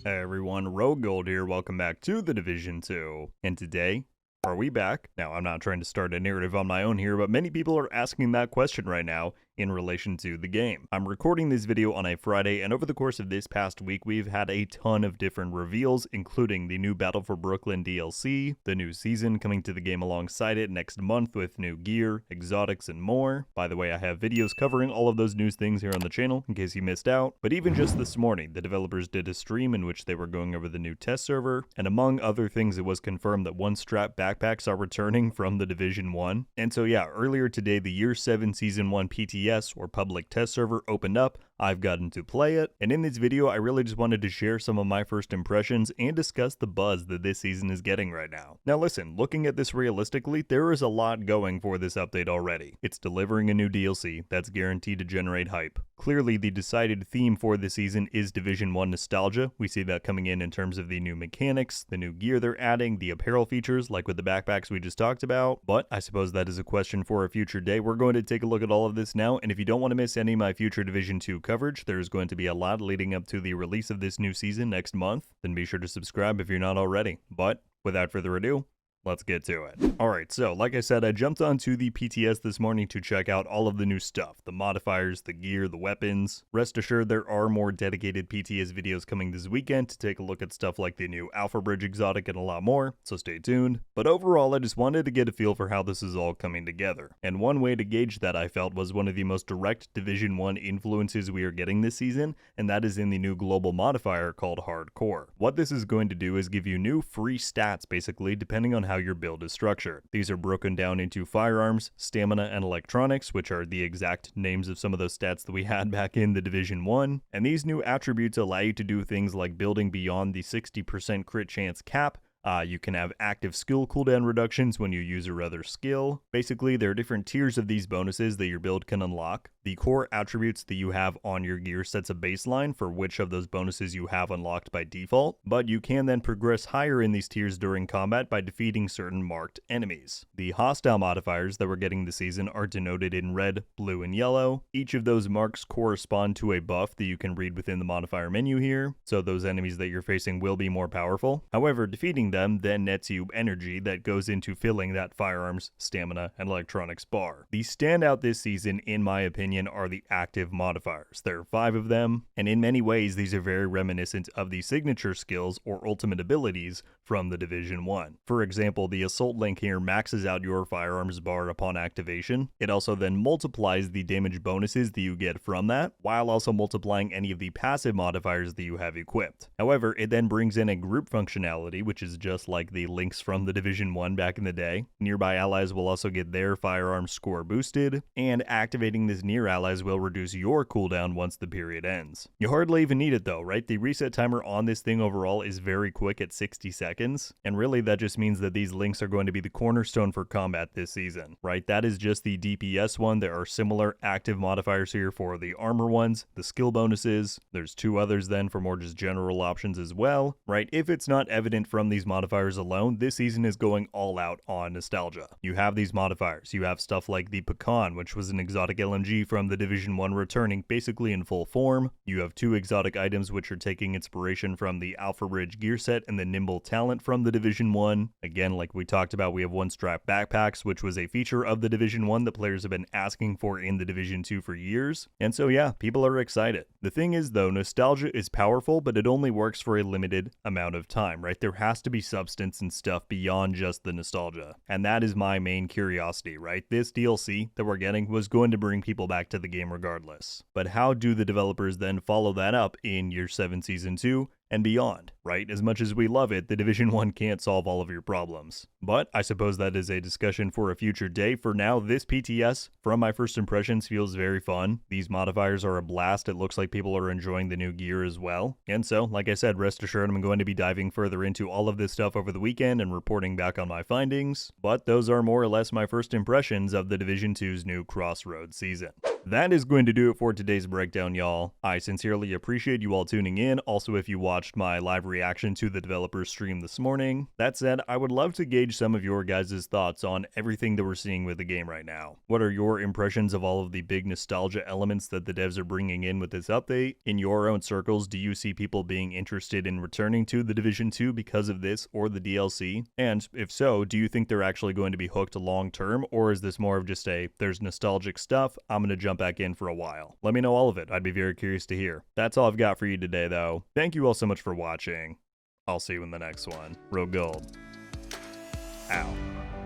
Hey everyone, RogueGold here, welcome back to the Division 2, and today, are we back? Now, I'm not trying to start a narrative on my own here, but many people are asking that question right now in relation to the game. I'm recording this video on a Friday, and over the course of this past week, we've had a ton of different reveals, including the new Battle for Brooklyn DLC, the new season coming to the game alongside it next month with new gear, exotics, and more. By the way, I have videos covering all of those news things here on the channel, in case you missed out. But even just this morning, the developers did a stream in which they were going over the new test server, and among other things, it was confirmed that one-strap backpacks are returning from the Division 1. And so yeah, earlier today, the Year 7 Season 1 PTS, or public test server, opened up. I've gotten to play it, and in this video I really just wanted to share some of my first impressions and discuss the buzz that this season is getting right now. Now listen, looking at this realistically, there is a lot going for this update already. It's delivering a new DLC that's guaranteed to generate hype. Clearly the decided theme for this season is Division 1 nostalgia. We see that coming in terms of the new mechanics, the new gear they're adding, the apparel features like with the backpacks we just talked about, but I suppose that is a question for a future day. We're going to take a look at all of this now, and if you don't want to miss any of my future Division 2 coverage, there's going to be a lot leading up to the release of this new season next month, then be sure to subscribe if you're not already. But without further ado, let's get to it. Alright, so like I said, I jumped onto the PTS this morning to check out all of the new stuff, the modifiers, the gear, the weapons. Rest assured there are more dedicated PTS videos coming this weekend to take a look at stuff like the new Alpha Bridge exotic and a lot more, so stay tuned. But overall, I just wanted to get a feel for how this is all coming together. And one way to gauge that, I felt, was one of the most direct Division 1 influences we are getting this season, and that is in the new global modifier called Hardcore. What this is going to do is give you new free stats, basically, depending on how your build is structured. These are broken down into firearms, stamina, and electronics, which are the exact names of some of those stats that we had back in the Division 1. And these new attributes allow you to do things like building beyond the 60% crit chance cap. You can have active skill cooldown reductions when you use a other skill. Basically, there are different tiers of these bonuses that your build can unlock. The core attributes that you have on your gear sets a baseline for which of those bonuses you have unlocked by default, but you can then progress higher in these tiers during combat by defeating certain marked enemies. The hostile modifiers that we're getting this season are denoted in red, blue, and yellow. Each of those marks correspond to a buff that you can read within the modifier menu here, so those enemies that you're facing will be more powerful. However, defeating them then nets you energy that goes into filling that firearms, stamina, and electronics bar. The standout this season, in my opinion, are the active modifiers. There are 5 of them, and in many ways these are very reminiscent of the signature skills or ultimate abilities from the Division 1. For example, the assault link here maxes out your firearms bar upon activation. It also then multiplies the damage bonuses that you get from that, while also multiplying any of the passive modifiers that you have equipped. However, it then brings in a group functionality, which is just like the links from the Division 1 back in the day. Nearby allies will also get their firearms score boosted, and activating this near allies will reduce your cooldown once the period ends. You hardly even need it though, right? The reset timer on this thing overall is very quick at 60 seconds, and really that just means that these links are going to be the cornerstone for combat this season, right? That is just the DPS one. There are similar active modifiers here for the armor ones, the skill bonuses. There's 2 others then for more just general options as well, right? If it's not evident from these modifiers alone, this season is going all out on nostalgia. You have these modifiers. You have stuff like the Pecan, which was an exotic LMG from the Division 1 returning basically in full form. You have 2 exotic items which are taking inspiration from the Alpha Bridge gear set and the Nimble talent from the Division 1. Again, like we talked about, we have one-strap backpacks, which was a feature of the Division 1 that players have been asking for in the Division 2 for years. And so yeah, people are excited. The thing is though, nostalgia is powerful, but it only works for a limited amount of time, right? There has to be substance and stuff beyond just the nostalgia. And that is my main curiosity, right? This DLC that we're getting was going to bring people back to the game regardless. But how do the developers then follow that up in Year 7 Season 2 and beyond, right? As much as we love it, the Division 1 can't solve all of your problems. But I suppose that is a discussion for a future day. For now, this PTS, from my first impressions, feels very fun. These modifiers are a blast. It looks like people are enjoying the new gear as well. And so, like I said, rest assured I'm going to be diving further into all of this stuff over the weekend and reporting back on my findings. But those are more or less my first impressions of the Division 2's new Crossroads season. That is going to do it for today's breakdown, y'all. I sincerely appreciate you all tuning in. Also, if you watched my live reaction to the developer's stream this morning. That said, I would love to gauge some of your guys' thoughts on everything that we're seeing with the game right now. What are your impressions of all of the big nostalgia elements that the devs are bringing in with this update? In your own circles, do you see people being interested in returning to The Division 2 because of this or the DLC? And if so, do you think they're actually going to be hooked long term, or is this more of just a, there's nostalgic stuff, I'm gonna jump back in for a while? Let me know all of it. I'd be very curious to hear. That's all I've got for you today, though. Thank you all so much for watching. I'll see you in the next one. RogueGold. Out.